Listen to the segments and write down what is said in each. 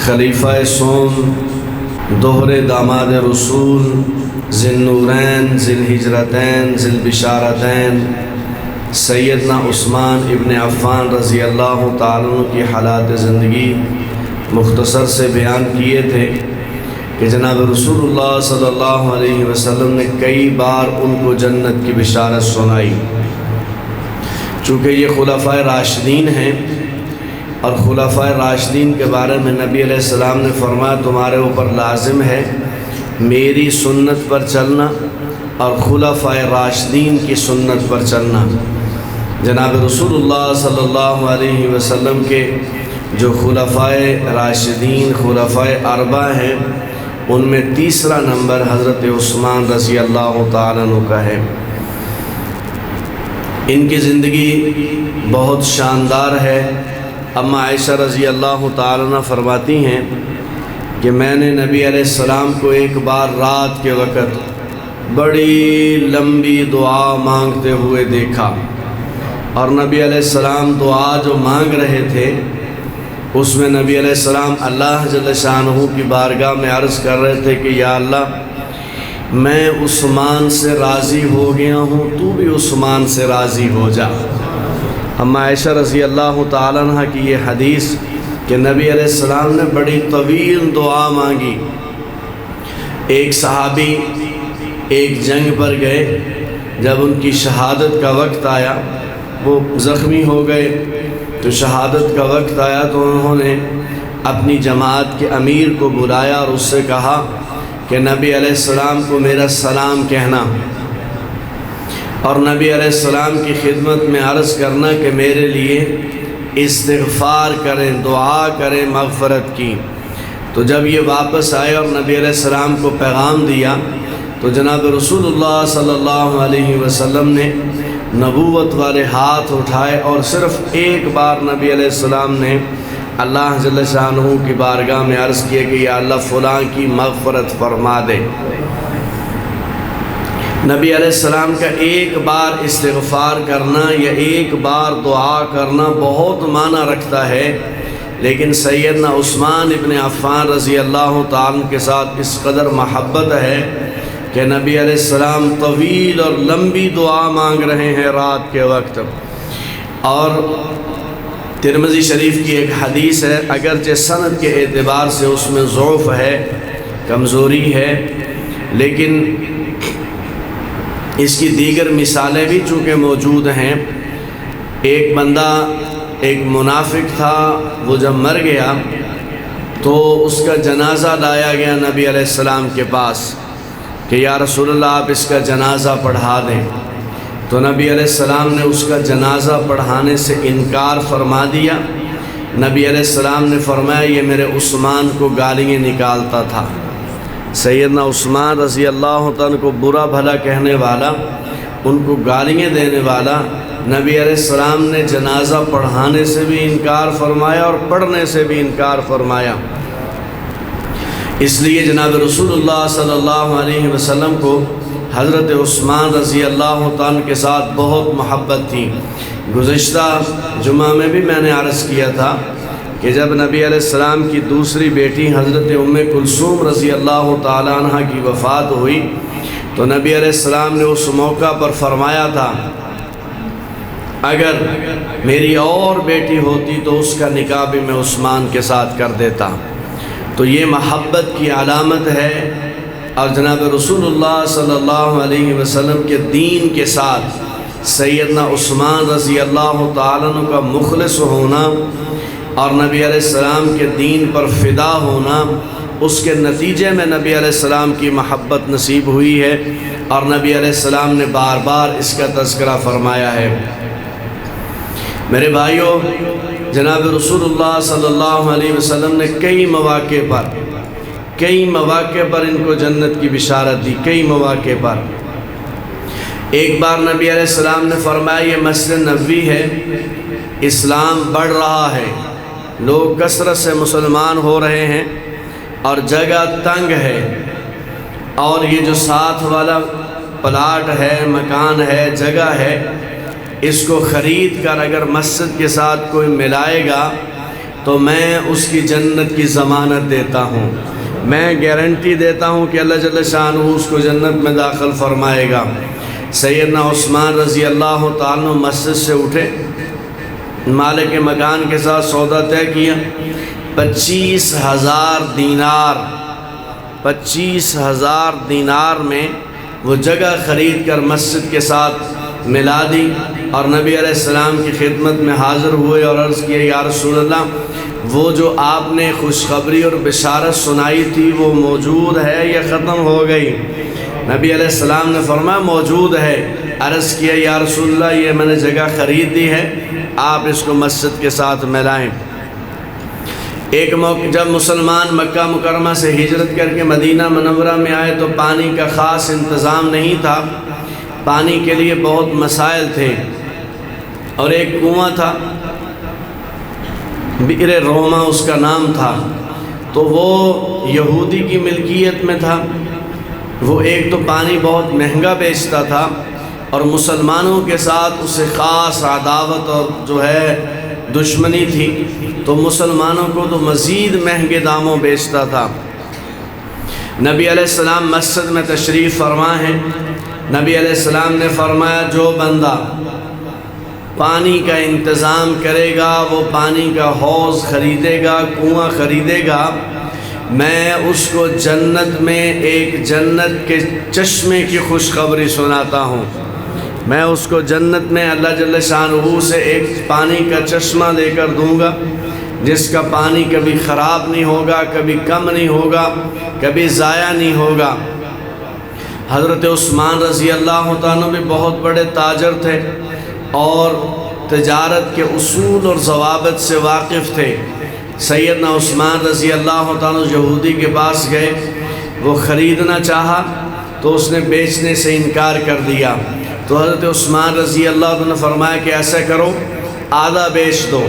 خلیفہ سوم، دوہرے داماد رسول، ذی النورین، ذی الہجرتین، ذی البشارتین، سیدنا عثمان ابن عفان رضی اللہ تعالیٰ عنہ کی حالات زندگی مختصر سے بیان کیے تھے کہ جناب رسول اللہ صلی اللہ علیہ وسلم نے کئی بار ان کو جنت کی بشارت سنائی۔ چونکہ یہ خلفائے راشدین ہیں اور خلفائے راشدین کے بارے میں نبی علیہ السلام نے فرمایا تمہارے اوپر لازم ہے میری سنت پر چلنا اور خلفائے راشدین کی سنت پر چلنا۔ جناب رسول اللہ صلی اللہ علیہ وسلم کے جو خلفائے راشدین خلفائے اربعہ ہیں ان میں تیسرا نمبر حضرت عثمان رضی اللہ تعالیٰ عنہ کا ہے۔ ان کی زندگی بہت شاندار ہے۔ اما عائشہ رضی اللہ تعالیٰ عنہ فرماتی ہیں کہ میں نے نبی علیہ السلام کو ایک بار رات کے وقت بڑی لمبی دعا مانگتے ہوئے دیکھا، اور نبی علیہ السلام دعا جو مانگ رہے تھے اس میں نبی علیہ السلام اللہ جل شانہ کی بارگاہ میں عرض کر رہے تھے کہ یا اللہ میں عثمان سے راضی ہو گیا ہوں، تو بھی عثمان سے راضی ہو جا۔ اما عائشہ رضی اللہ تعالیٰ عنہ کی یہ حدیث کہ نبی علیہ السلام نے بڑی طویل دعا مانگی۔ ایک صحابی ایک جنگ پر گئے، جب ان کی شہادت کا وقت آیا وہ زخمی ہو گئے، تو شہادت کا وقت آیا تو انہوں نے اپنی جماعت کے امیر کو بلایا اور اس سے کہا کہ نبی علیہ السلام کو میرا سلام کہنا اور نبی علیہ السلام کی خدمت میں عرض کرنا کہ میرے لیے استغفار کریں، دعا کریں مغفرت کی۔ تو جب یہ واپس آئے اور نبی علیہ السلام کو پیغام دیا تو جناب رسول اللہ صلی اللہ علیہ وسلم نے نبوت والے ہاتھ اٹھائے اور صرف ایک بار نبی علیہ السلام نے اللہ جل شانہ کی بارگاہ میں عرض کیا کہ یا اللہ فلاں کی مغفرت فرما دے۔ نبی علیہ السلام کا ایک بار استغفار کرنا یا ایک بار دعا کرنا بہت معنی رکھتا ہے، لیکن سیدنا عثمان ابن عفان رضی اللہ تعالیٰ کے ساتھ اس قدر محبت ہے کہ نبی علیہ السلام طویل اور لمبی دعا مانگ رہے ہیں رات کے وقت۔ اور ترمذی شریف کی ایک حدیث ہے، اگرچہ سند کے اعتبار سے اس میں ضعف ہے، کمزوری ہے، لیکن اس کی دیگر مثالیں بھی چونکہ موجود ہیں۔ ایک بندہ ایک منافق تھا، وہ جب مر گیا تو اس کا جنازہ لایا گیا نبی علیہ السلام کے پاس کہ یا رسول اللہ آپ اس کا جنازہ پڑھا دیں۔ تو نبی علیہ السلام نے اس کا جنازہ پڑھانے سے انکار فرما دیا۔ نبی علیہ السلام نے فرمایا یہ میرے عثمان کو گالیاں نکالتا تھا۔ سیدنا عثمان رضی اللہ تعالیٰ کو برا بھلا کہنے والا، ان کو گالیاں دینے والا، نبی علیہ السلام نے جنازہ پڑھانے سے بھی انکار فرمایا اور پڑھنے سے بھی انکار فرمایا۔ اس لیے جناب رسول اللہ صلی اللہ علیہ وسلم کو حضرت عثمان رضی اللہ تعالیٰ کے ساتھ بہت محبت تھی۔ گزشتہ جمعہ میں بھی میں نے عرض کیا تھا کہ جب نبی علیہ السلام کی دوسری بیٹی حضرت ام کلثوم رضی اللہ تعالیٰ عنہ کی وفات ہوئی تو نبی علیہ السلام نے اس موقع پر فرمایا تھا اگر میری اور بیٹی ہوتی تو اس کا نکاح بھی میں عثمان کے ساتھ کر دیتا۔ تو یہ محبت کی علامت ہے، اور جناب رسول اللہ صلی اللہ علیہ وسلم کے دین کے ساتھ سیدنا عثمان رضی اللہ تعالیٰ عنہ کا مخلص ہونا اور نبی علیہ السلام کے دین پر فدا ہونا، اس کے نتیجے میں نبی علیہ السلام کی محبت نصیب ہوئی ہے، اور نبی علیہ السلام نے بار بار اس کا تذکرہ فرمایا ہے۔ میرے بھائیوں، جناب رسول اللہ صلی اللہ علیہ وسلم نے کئی مواقع پر ان کو جنت کی بشارت دی، کئی مواقع پر۔ ایک بار نبی علیہ السلام نے فرمایا یہ مسجد نبوی ہے، اسلام بڑھ رہا ہے، لوگ کثرت سے مسلمان ہو رہے ہیں اور جگہ تنگ ہے، اور یہ جو ساتھ والا پلاٹ ہے، مکان ہے، جگہ ہے، اس کو خرید کر اگر مسجد کے ساتھ کوئی ملائے گا تو میں اس کی جنت کی ضمانت دیتا ہوں، میں گارنٹی دیتا ہوں کہ اللہ جل شانہ اس کو جنت میں داخل فرمائے گا۔ سیدنا عثمان رضی اللہ تعالیٰ عنہ مسجد سے اٹھے، مالک مکان کے ساتھ سودا طے کیا، 25,000 دینار، 25,000 دینار میں وہ جگہ خرید کر مسجد کے ساتھ ملا دی، اور نبی علیہ السلام کی خدمت میں حاضر ہوئے اور عرض کیا یا رسول اللہ، وہ جو آپ نے خوشخبری اور بشارت سنائی تھی وہ موجود ہے یا ختم ہو گئی؟ نبی علیہ السلام نے فرمایا موجود ہے۔ عرض کیا یا رسول اللہ، یہ میں نے جگہ خرید دی ہے، آپ اس کو مسجد کے ساتھ ملائیں۔ ایک موقع جب مسلمان مکہ مکرمہ سے ہجرت کر کے مدینہ منورہ میں آئے تو پانی کا خاص انتظام نہیں تھا، پانی کے لیے بہت مسائل تھے، اور ایک کنواں تھا، بئر روما اس کا نام تھا، تو وہ یہودی کی ملکیت میں تھا۔ وہ ایک تو پانی بہت مہنگا بیچتا تھا، اور مسلمانوں کے ساتھ اسے خاص عداوت اور جو ہے دشمنی تھی، تو مسلمانوں کو تو مزید مہنگے داموں بیچتا تھا۔ نبی علیہ السلام مسجد میں تشریف فرما ہیں، نبی علیہ السلام نے فرمایا جو بندہ پانی کا انتظام کرے گا، وہ پانی کا حوض خریدے گا، کنواں خریدے گا، میں اس کو جنت میں ایک جنت کے چشمے کی خوشخبری سناتا ہوں، میں اس کو جنت میں اللہ جل شانہ سے ایک پانی کا چشمہ دے کر دوں گا، جس کا پانی کبھی خراب نہیں ہوگا، کبھی کم نہیں ہوگا، کبھی ضائع نہیں ہوگا۔ حضرت عثمان رضی اللہ تعالیٰ بھی بہت بڑے تاجر تھے اور تجارت کے اصول اور ضوابط سے واقف تھے۔ سیدنا عثمان رضی اللہ تعالیٰ یہودی کے پاس گئے، وہ خریدنا چاہا تو اس نے بیچنے سے انکار کر دیا، تو حضرت عثمان رضی اللہ عنہ نے فرمایا کہ ایسا کرو، آدھا بیچ دو،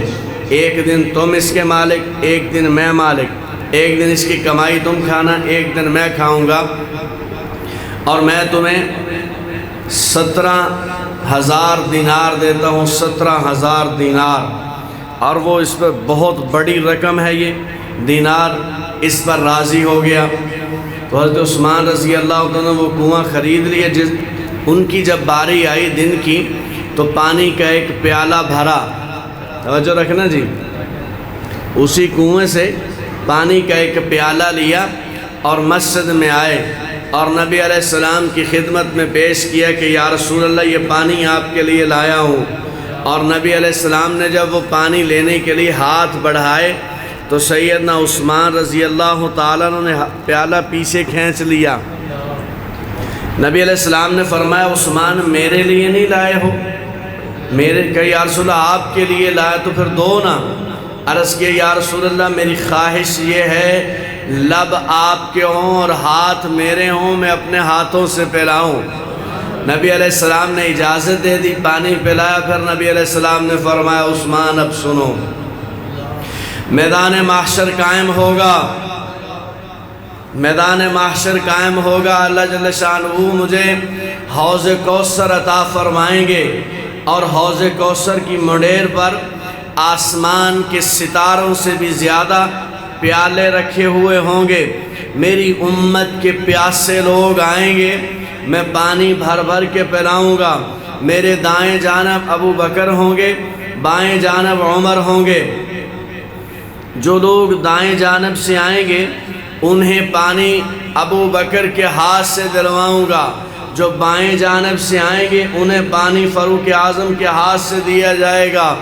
ایک دن تم اس کے مالک، ایک دن میں مالک، ایک دن اس کی کمائی تم کھانا، ایک دن میں کھاؤں گا، اور میں تمہیں 17,000 دینار دیتا ہوں، 17,000 دینار، اور وہ اس پر بہت بڑی رقم ہے یہ دینار، اس پر راضی ہو گیا۔ تو حضرت عثمان رضی اللہ عنہ وہ کنواں خرید لیا، ان کی جب باری آئی دن کی تو پانی کا ایک پیالہ بھرا، توجہ رکھنا جی، اسی کنویں سے پانی کا ایک پیالہ لیا اور مسجد میں آئے اور نبی علیہ السلام کی خدمت میں پیش کیا کہ یا رسول اللہ یہ پانی آپ کے لیے لایا ہوں، اور نبی علیہ السلام نے جب وہ پانی لینے کے لیے ہاتھ بڑھائے تو سیدنا عثمان رضی اللہ تعالیٰ عنہ نے پیالہ پیچھے کھینچ لیا۔ نبی علیہ السلام نے فرمایا عثمان میرے لیے نہیں لائے ہو؟ میرے کہ یا رسول اللہ آپ کے لیے لائے تو پھر دو نا۔ عرض کیا یا رسول اللہ میری خواہش یہ ہے لب آپ کے ہوں اور ہاتھ میرے ہوں، میں اپنے ہاتھوں سے پلاؤں۔ نبی علیہ السلام نے اجازت دے دی، پانی پلایا، پھر نبی علیہ السلام نے فرمایا عثمان اب سنو، میدان محشر قائم ہوگا، میدان محشر قائم ہوگا، اللہ جل شانہ مجھے حوض کوثر عطا فرمائیں گے، اور حوض کوثر کی منڈیر پر آسمان کے ستاروں سے بھی زیادہ پیالے رکھے ہوئے ہوں گے، میری امت کے پیاسے لوگ آئیں گے، میں پانی بھر بھر کے پلاؤں گا، میرے دائیں جانب ابو بکر ہوں گے، بائیں جانب عمر ہوں گے، جو لوگ دائیں جانب سے آئیں گے انہیں پانی ابو بکر کے ہاتھ سے دلواؤں گا، جو بائیں جانب سے آئیں گے انہیں پانی فاروق اعظم کے ہاتھ سے دیا جائے گا۔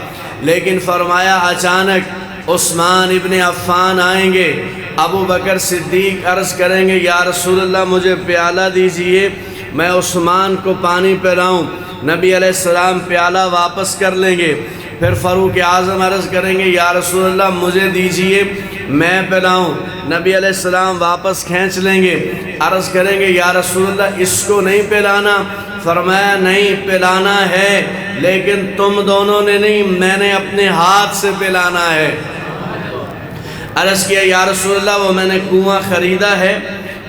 لیکن فرمایا اچانک عثمان ابن عفان آئیں گے، ابو بکر صدیق عرض کریں گے یا رسول اللہ مجھے پیالہ دیجئے، میں عثمان کو پانی پلاؤں۔ نبی علیہ السلام پیالہ واپس کر لیں گے، پھر فاروق اعظم عرض کریں گے یا رسول اللہ مجھے دیجئے میں پلاؤں۔ نبی علیہ السلام واپس کھینچ لیں گے، عرض کریں گے یا رسول اللہ اس کو نہیں پلانا؟ فرمایا نہیں پلانا ہے، لیکن تم دونوں نے نہیں، میں نے اپنے ہاتھ سے پلانا ہے۔ عرض کیا یا رسول اللہ وہ میں نے کنواں خریدا ہے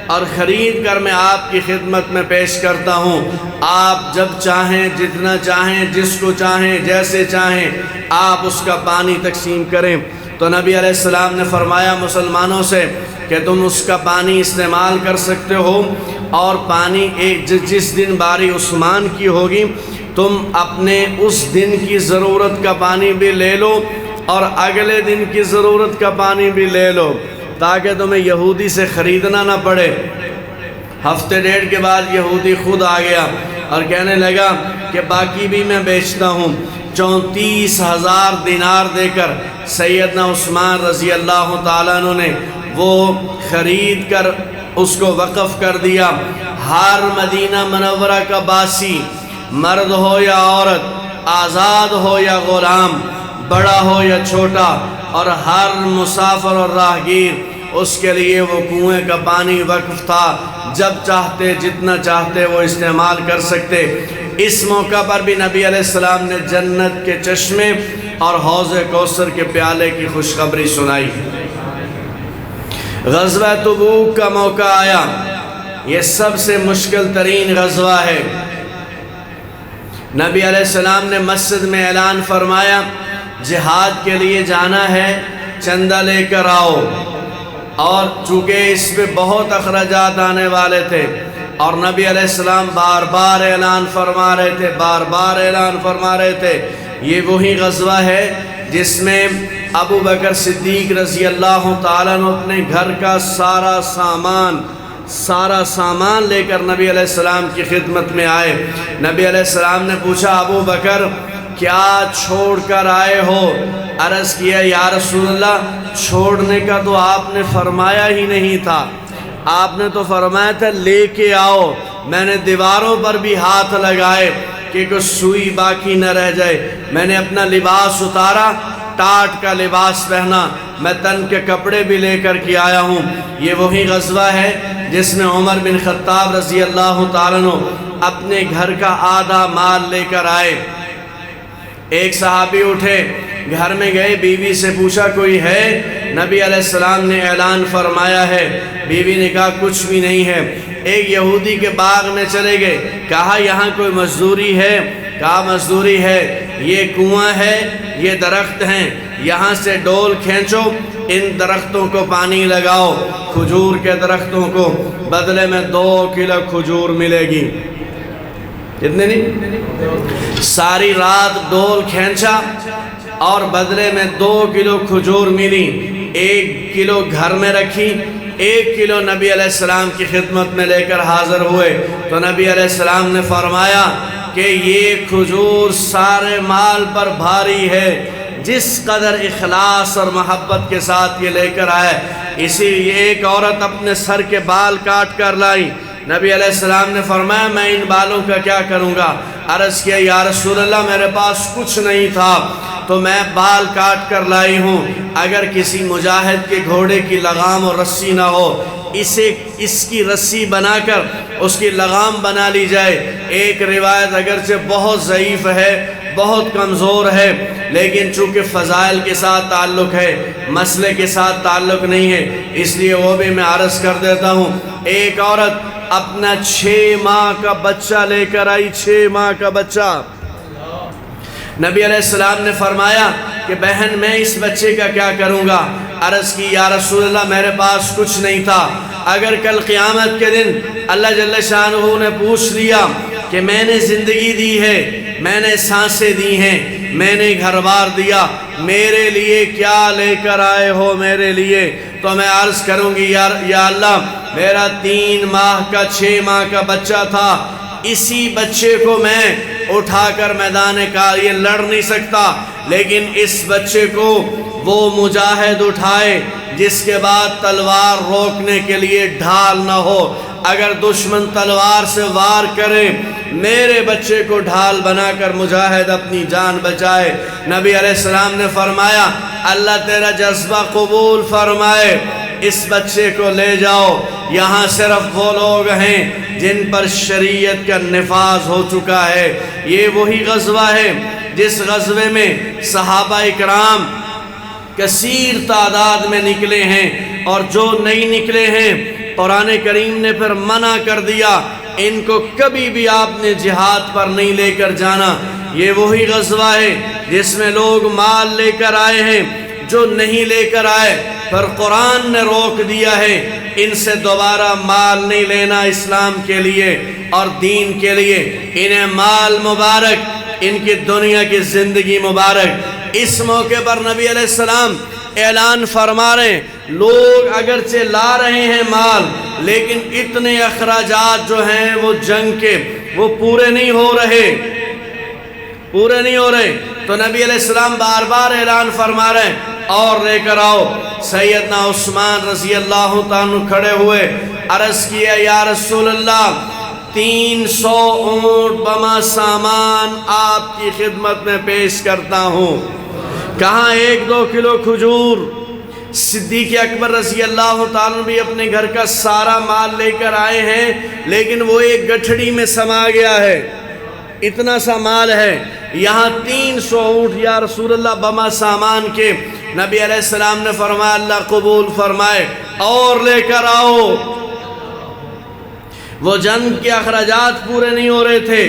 اور خرید کر میں آپ کی خدمت میں پیش کرتا ہوں، آپ جب چاہیں جتنا چاہیں جس کو چاہیں جیسے چاہیں آپ اس کا پانی تقسیم کریں۔ تو نبی علیہ السلام نے فرمایا مسلمانوں سے کہ تم اس کا پانی استعمال کر سکتے ہو، اور پانی جس دن باری عثمان کی ہوگی تم اپنے اس دن کی ضرورت کا پانی بھی لے لو اور اگلے دن کی ضرورت کا پانی بھی لے لو، تاکہ تمہیں یہودی سے خریدنا نہ پڑے۔ ہفتے ڈیڑھ کے بعد یہودی خود آ گیا اور کہنے لگا کہ باقی بھی میں بیچتا ہوں۔ 34,000 دینار دے کر سیدنا عثمان رضی اللہ تعالیٰ عنہ نے وہ خرید کر اس کو وقف کر دیا۔ ہر مدینہ منورہ کا باسی، مرد ہو یا عورت، آزاد ہو یا غلام، بڑا ہو یا چھوٹا، اور ہر مسافر اور راہگیر، اس کے لیے وہ کنویں کا پانی وقف تھا، جب چاہتے جتنا چاہتے وہ استعمال کر سکتے۔ اس موقع پر بھی نبی علیہ السلام نے جنت کے چشمے اور حوض کوثر کے پیالے کی خوشخبری سنائی۔ غزوہ تبوک کا موقع آیا، یہ سب سے مشکل ترین غزوہ ہے۔ نبی علیہ السلام نے مسجد میں اعلان فرمایا جہاد کے لیے جانا ہے، چندہ لے کر آؤ، اور چونکہ اس پہ بہت اخراجات آنے والے تھے اور نبی علیہ السلام بار بار اعلان فرما رہے تھے، یہ وہی غزوہ ہے جس میں ابو بکر صدیق رضی اللہ تعالیٰ عنہ اپنے گھر کا سارا سامان لے کر نبی علیہ السلام کی خدمت میں آئے۔ نبی علیہ السلام نے پوچھا ابو بکر کیا چھوڑ کر آئے ہو؟ عرض کیا یا رسول اللہ چھوڑنے کا تو آپ نے فرمایا ہی نہیں تھا، آپ نے تو فرمایا تھا لے کے آؤ۔ میں نے دیواروں پر بھی ہاتھ لگائے کہ کوئی سوئی باقی نہ رہ جائے۔ میں نے اپنا لباس اتارا، ٹاٹ کا لباس پہنا، میں تن کے کپڑے بھی لے کر کے آیا ہوں۔ یہ وہی غزوہ ہے جس میں عمر بن خطاب رضی اللہ تعالیٰ عنہ اپنے گھر کا آدھا مال لے کر آئے۔ ایک صحابی اٹھے، گھر میں گئے، بیوی سے پوچھا کوئی ہے؟ نبی علیہ السلام نے اعلان فرمایا ہے۔ بیوی نے کہا کچھ بھی نہیں ہے۔ ایک یہودی کے باغ میں چلے گئے، کہا یہاں کوئی مزدوری ہے؟ کہا مزدوری ہے، یہ کنواں ہے، یہ درخت ہیں، یہاں سے ڈول کھینچو، ان درختوں کو پانی لگاؤ، کھجور کے درختوں کو، بدلے میں 2 کلو کھجور ملے گی۔ کتنے نہیں؟ ساری رات ڈول کھینچا اور بدلے میں 2 کلو کھجور ملی۔ 1 کلو گھر میں رکھی، 1 کلو نبی علیہ السلام کی خدمت میں لے کر حاضر ہوئے تو نبی علیہ السلام نے فرمایا کہ یہ کھجور سارے مال پر بھاری ہے، جس قدر اخلاص اور محبت کے ساتھ یہ لے کر آئے۔ اسی ایک عورت اپنے سر کے بال کاٹ کر لائی۔ نبی علیہ السلام نے فرمایا میں ان بالوں کا کیا کروں گا؟ عرض کیا یا رسول اللہ میرے پاس کچھ نہیں تھا تو میں بال کاٹ کر لائی ہوں۔ اگر کسی مجاہد کے گھوڑے کی لگام اور رسی نہ ہو، اس کی رسی بنا کر اس کی لگام بنا لی جائے۔ ایک روایت اگرچہ بہت ضعیف ہے، بہت کمزور ہے، لیکن چونکہ فضائل کے ساتھ تعلق ہے، مسئلے کے ساتھ تعلق نہیں ہے، اس لیے وہ بھی میں عرض کر دیتا ہوں۔ ایک عورت اپنا 6 ماہ کا بچہ لے کر آئی، 6 ماہ کا بچہ۔ نبی علیہ السلام نے فرمایا کہ بہن میں اس بچے کا کیا کروں گا؟ عرض کی یا رسول اللہ میرے پاس کچھ نہیں تھا، اگر کل قیامت کے دن اللہ جل شانہ نے پوچھ لیا کہ میں نے زندگی دی ہے، میں نے سانسیں دی ہیں، میں نے گھر بار دیا، میرے لیے کیا لے کر آئے ہو میرے لیے؟ تو میں عرض کروں گی یا اللہ میرا 3 ماہ کا 6 ماہ کا بچہ تھا، اسی بچے کو میں اٹھا کر میدان کا یہ لڑ نہیں سکتا، لیکن اس بچے کو وہ مجاہد اٹھائے جس کے بعد تلوار روکنے کے لیے ڈھال نہ ہو۔ اگر دشمن تلوار سے وار کرے، میرے بچے کو ڈھال بنا کر مجاہد اپنی جان بچائے۔ نبی علیہ السلام نے فرمایا اللہ تیرا جذبہ قبول فرمائے، اس بچے کو لے جاؤ۔ یہاں صرف وہ لوگ ہیں جن پر شریعت کا نفاذ ہو چکا ہے۔ یہ وہی غزوہ ہے جس غزوے میں صحابہ اکرام کثیر تعداد میں نکلے ہیں، اور جو نہیں نکلے ہیں قرآن کریم نے پھر منع کر دیا، ان کو کبھی بھی آپ نے جہاد پر نہیں لے کر جانا۔ یہ وہی غزوہ ہے جس میں لوگ مال لے کر آئے ہیں، جو نہیں لے کر آئے، پر قرآن نے روک دیا ہے ان سے دوبارہ مال نہیں لینا اسلام کے لیے اور دین کے لیے۔ انہیں مال مبارک، ان کی دنیا کی زندگی مبارک۔ اس موقع پر نبی علیہ السلام اعلان فرما رہے ہیں، لوگ اگرچہ لا رہے ہیں مال، لیکن اتنے اخراجات جو ہیں وہ جنگ کے وہ پورے نہیں ہو رہے۔ تو نبی علیہ السلام بار بار اعلان فرما رہے ہیں اور لے کر آؤ۔ سیدنا عثمان رضی اللہ تعالیٰ عنہ کھڑے ہوئے، عرض کیا یا رسول اللہ 300 اونٹ بما سامان آپ کی خدمت میں پیش کرتا ہوں۔ کہاں 1-2 کلو کھجور؟ صدیق اکبر رضی اللہ تعالیٰ عنہ بھی اپنے گھر کا سارا مال لے کر آئے ہیں، لیکن وہ ایک گٹھڑی میں سما گیا ہے، اتنا سا مال ہے۔ یہاں 300 اونٹ یا رسول اللہ بما سامان کے۔ نبی علیہ السلام نے فرمایا اللہ قبول فرمائے، اور لے کر آؤ۔ وہ جنگ کے اخراجات پورے نہیں ہو رہے تھے،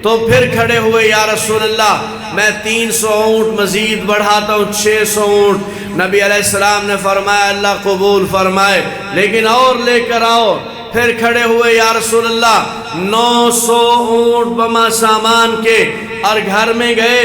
تو پھر کھڑے ہوئے یا رسول اللہ میں 300 اونٹ مزید بڑھاتا ہوں، 600 اونٹ۔ نبی علیہ السلام نے فرمایا اللہ قبول فرمائے، لیکن اور لے کر آؤ۔ پھر کھڑے ہوئے یا رسول اللہ 900 اونٹ بما سامان کے، اور گھر میں گئے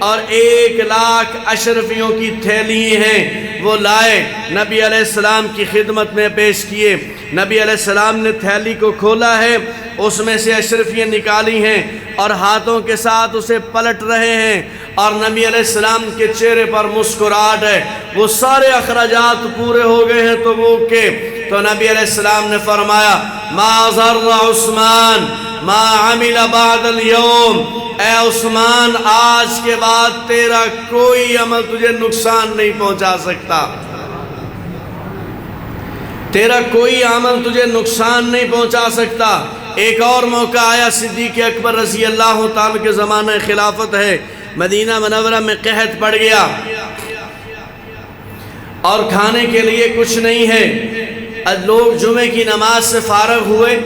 اور 1 لاکھ اشرفیوں کی تھیلی ہیں وہ لائے، نبی علیہ السلام کی خدمت میں پیش کیے۔ نبی علیہ السلام نے تھیلی کو کھولا ہے، اس میں سے اشرفیاں نکالی ہیں اور ہاتھوں کے ساتھ اسے پلٹ رہے ہیں، اور نبی علیہ السلام کے چہرے پر مسکراہٹ ہے۔ وہ سارے اخراجات پورے ہو گئے ہیں تو وہ کے تو نبی علیہ السلام نے فرمایا ما ضر عثمان ما عمل بعد اليوم، اے عثمان آج کے بعد تیرا کوئی عمل تجھے نقصان نہیں پہنچا سکتا، تیرا کوئی عمل تجھے نقصان نہیں پہنچا سکتا۔ ایک اور موقع آیا، صدیق اکبر رضی اللہ تعالیٰ کے زمانہ خلافت ہے، مدینہ منورہ میں قحط پڑ گیا اور کھانے کے لیے کچھ نہیں ہے۔ لوگ جمعے کی نماز سے فارغ ہوئے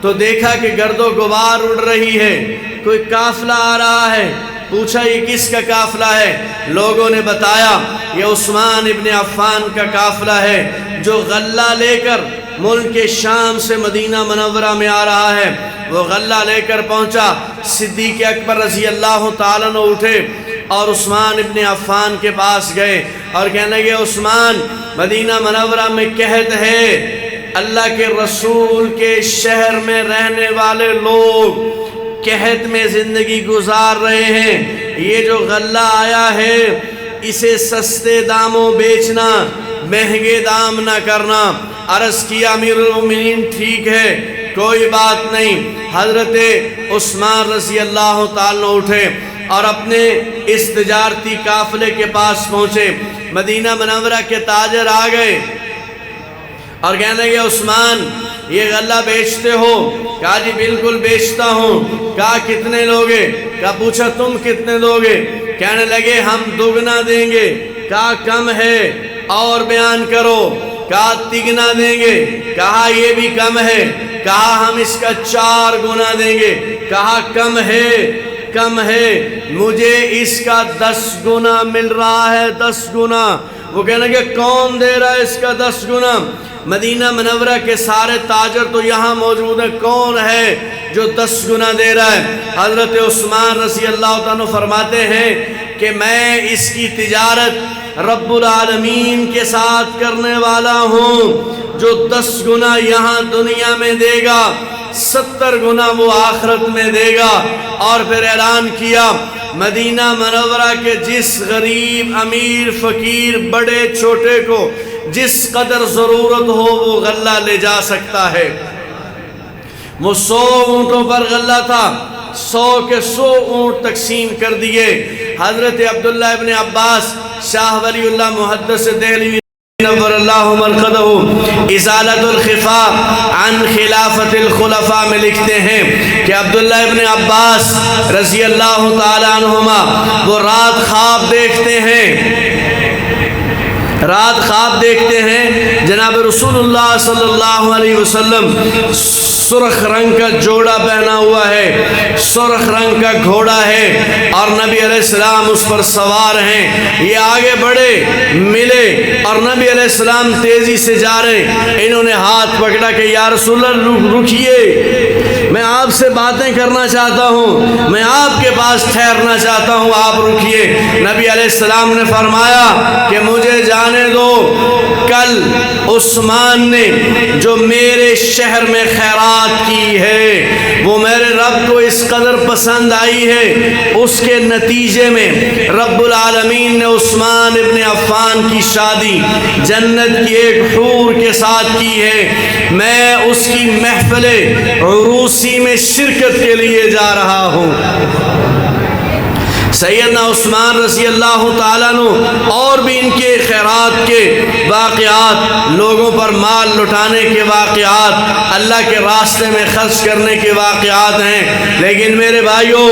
تو دیکھا کہ گرد و غبار اڑ رہی ہے، کوئی قافلہ آ رہا ہے۔ پوچھا یہ کس کا قافلہ ہے؟ لوگوں نے بتایا یہ عثمان ابن عفان کا قافلہ ہے جو غلہ لے کر ملک شام سے مدینہ منورہ میں آ رہا ہے۔ وہ غلہ لے کر پہنچا، صدیق اکبر رضی اللہ تعالیٰ عنہ اٹھے اور عثمان ابن عفان کے پاس گئے اور کہنے لگے عثمان مدینہ منورہ میں قحط ہے، اللہ کے رسول کے شہر میں رہنے والے لوگ قحط میں زندگی گزار رہے ہیں، یہ جو غلہ آیا ہے اسے سستے داموں بیچنا، مہنگے دام نہ کرنا۔ عرض کیا امیر المومنین ٹھیک ہے کوئی بات نہیں۔ حضرت عثمان رضی اللہ تعالیٰ اٹھے اور اپنے اس تجارتی قافلے کے پاس پہنچے۔ مدینہ منورہ کے تاجر آ گئے اور کہنے لگے عثمان یہ غلہ بیچتے ہو؟ کہا جی بالکل بیچتا ہوں۔ کہا کتنے لوگے؟ کہا پوچھا تم کتنے دوگے؟ کہنے لگے ہم دگنا دیں گے۔ کہا کم ہے اور بیان کرو۔ کہا تگنا دیں گے۔ کہا یہ بھی کم ہے۔ کہا ہم اس کا 4 گنا دیں گے۔ کہا کم ہے کم ہے، مجھے اس کا 10 گنا مل رہا ہے، 10 گنا۔ وہ کہنے لگے کون دے رہا ہے اس کا 10 گنا؟ مدینہ منورہ کے سارے تاجر تو یہاں موجود ہیں، کون ہے جو 10 گنا دے رہا ہے؟ حضرت عثمان رضی اللہ عنہ فرماتے ہیں کہ میں اس کی تجارت رب العالمین کے ساتھ کرنے والا ہوں، جو 10 گنا یہاں دنیا میں دے گا 70 گنا وہ آخرت میں دے گا۔ اور پھر اعلان کیا مدینہ منورہ کے جس غریب امیر فقیر بڑے چھوٹے کو جس قدر ضرورت ہو وہ غلہ لے جا سکتا ہے۔ وہ 100 اونٹوں پر غلہ تھا، 100 کے 100 اونٹ تقسیم کر دیے۔ حضرت عبداللہ ابن عباس شاہ ولی اللہ محدث دہلوی نور اللہ مرقدہ ازالۃ الخفاء عن خلافت الخلفاء میں لکھتے ہیں کہ عبداللہ ابن عباس رضی اللہ تعالی عنہما وہ رات خواب دیکھتے ہیں جناب رسول اللہ صلی اللہ علیہ وسلم سرخ رنگ کا جوڑا پہنا ہوا ہے، سرخ رنگ کا گھوڑا ہے، اور نبی علیہ السلام اس پر سوار ہیں۔ یہ آگے بڑھے، ملے، اور نبی علیہ السلام تیزی سے جا رہے، انہوں نے ہاتھ پکڑا کہ یا رسول اللہ رکیے، میں آپ سے باتیں کرنا چاہتا ہوں، میں آپ کے پاس ٹھہرنا چاہتا ہوں، آپ رکیے۔ نبی علیہ السلام نے فرمایا کہ مجھے جانے دو، کل عثمان نے جو میرے شہر میں خیرات کی ہے وہ میرے رب کو اس قدر پسند آئی ہے، اس کے نتیجے میں رب العالمین نے عثمان ابن عفان کی شادی جنت کی ایک حور کے ساتھ کی ہے، میں اس کی محفل عروسی میں شرکت کے لیے جا رہا ہوں۔ سیدنا عثمان رضی اللہ تعالیٰ عنہ اور بھی ان کے خیرات کے واقعات، لوگوں پر مال لٹانے کے واقعات، اللہ کے راستے میں خرچ کرنے کے واقعات ہیں، لیکن میرے بھائیوں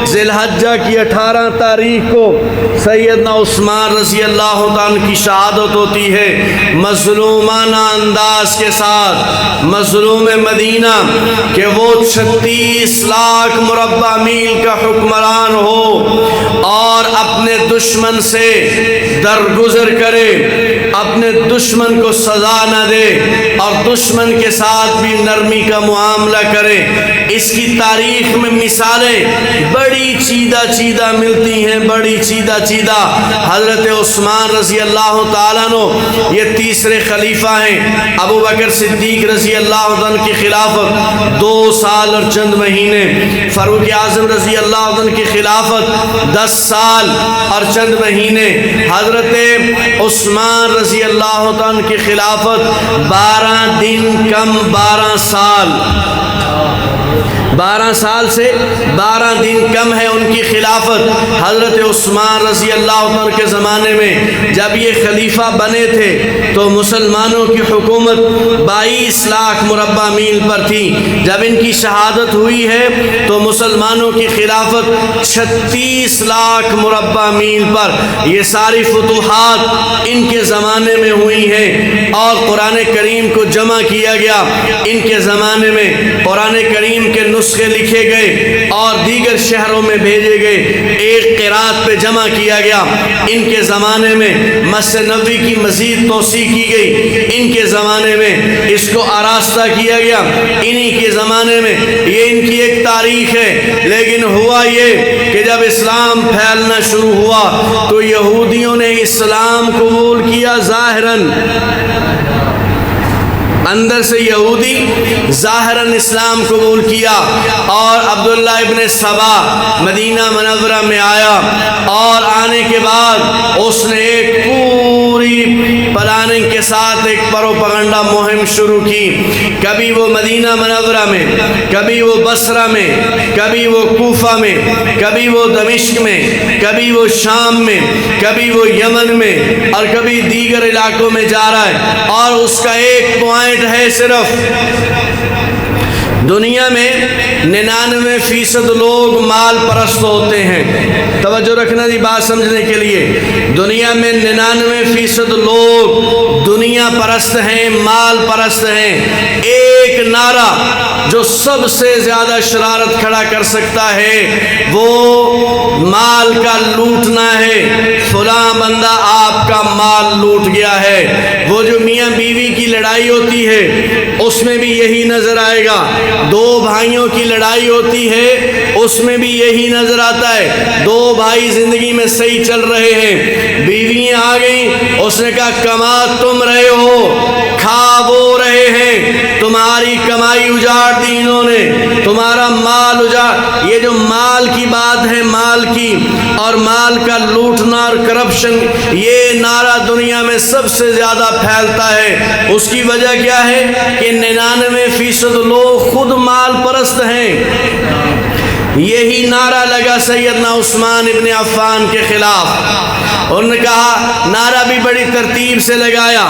ذی الحجہ کی 18 تاریخ کو سیدنا عثمان رضی اللہ تعالیٰ کی شہادت ہوتی ہے، مظلومانہ انداز کے ساتھ، مظلوم مدینہ کہ وہ 36 لاکھ مربع میل کا حکمران ہو اور اپنے دشمن سے درگزر کرے، اپنے دشمن کو سزا نہ دے اور دشمن کے ساتھ بھی نرمی کا معاملہ کرے۔ اس کی تاریخ میں مثالیں بڑی چیدہ چیدہ ملتی ہیں، بڑی چیدہ چیدہ۔ حضرت عثمان رضی اللہ تعالیٰ عنہ یہ تیسرے خلیفہ ہیں، ابو بکر صدیق رضی اللہ عنہ کی خلافت 2 سال اور چند مہینے، فاروق اعظم رضی اللہ عنہ کی خلافت 10 سال اور چند مہینے، حضرت عثمان رضی اللہ عنہ کی خلافت 12 دن کم 12 سال، 12 سال سے 12 دن کم ہے ان کی خلافت۔ حضرت عثمان رضی اللہ عنہ کے زمانے میں جب یہ خلیفہ بنے تھے تو مسلمانوں کی حکومت 22 لاکھ مربع میل پر تھی، جب ان کی شہادت ہوئی ہے تو مسلمانوں کی خلافت 36 لاکھ مربع میل پر۔ یہ ساری فتوحات ان کے زمانے میں ہوئی ہیں، اور قرآن کریم کو جمع کیا گیا ان کے زمانے میں، قرآن کریم کے نسخے لکھے گئے اور دیگر شہروں میں بھیجے گئے، ایک قرات پہ جمع کیا گیا ان کے زمانے میں، مسجد نبوی کی مزید توسیع کی گئی ان کے زمانے میں، اس کو آراستہ کیا گیا انہی کے زمانے میں، یہ ان کی ایک تاریخ ہے۔ لیکن ہوا یہ کہ جب اسلام پھیلنا شروع ہوا تو یہودیوں نے اسلام قبول کیا ظاہراً، اندر سے یہودی ظاہراً اسلام قبول کیا، اور عبداللہ ابن سبا مدینہ منورہ میں آیا، اور آنے کے بعد اس نے ایک پوری پلاننگ کے ساتھ ایک پروپیگنڈا مہم شروع کی، کبھی وہ مدینہ منورہ میں، کبھی وہ بصرہ میں، کبھی وہ کوفہ میں، کبھی وہ دمشق میں، کبھی وہ شام میں، کبھی وہ یمن میں، اور کبھی دیگر علاقوں میں جا رہا ہے، اور اس کا ایک پوائنٹ ہے صرف، دنیا میں 99% لوگ مال پرست ہوتے ہیں۔ توجہ رکھنا جی بات سمجھنے کے لیے، دنیا میں 99% لوگ دنیا پرست ہیں، مال پرست ہیں۔ ایک نعرہ جو سب سے زیادہ شرارت کھڑا کر سکتا ہے وہ مال کا لوٹنا ہے، فلاں بندہ آپ کا مال لوٹ گیا ہے۔ وہ جو میاں بیوی کی لڑائی ہوتی ہے اس میں بھی یہی نظر آئے گا، 2 بھائیوں کی لڑائی ہوتی ہے اس میں بھی یہی نظر آتا ہے، 2 بھائی زندگی میں صحیح چل رہے ہیں، بیویاں آ گئیں، اس نے کہا کما تم رہے ہو، کھا وہ رہے ہیں، تمہاری کمائی اجاڑ دی انہوں نے، تمہارا مال اجاڑ۔ یہ جو مال کی بات ہے، مال کی اور مال کا لوٹنا اور کرپشن، یہ نعرہ دنیا میں سب سے زیادہ پھیلتا ہے۔ اس کی وجہ کیا ہے کہ 99% لوگ خود مال پرست ہیں۔ یہی نعرہ لگا سیدنا عثمان ابن عفان کے خلاف، انہوں نے کہا، نعرہ بھی بڑی ترتیب سے لگایا،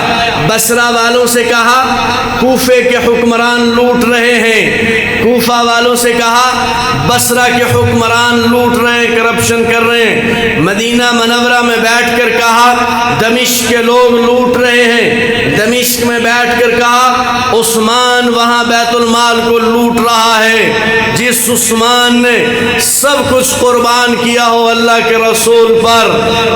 بصرہ والوں سے کہا کوفے کے حکمران لوٹ رہے ہیں، کوفہ والوں سے کہا بصرہ کے حکمران لوٹ رہے ہیں، کرپشن کر رہے ہیں، مدینہ منورہ میں بیٹھ کر کہا دمشق کے لوگ لوٹ رہے ہیں، دمشق میں بیٹھ کر کہا عثمان وہاں بیت المال کو لوٹ رہا ہے، جس عثمان نے سب کچھ قربان کیا ہو اللہ کے رسول پر،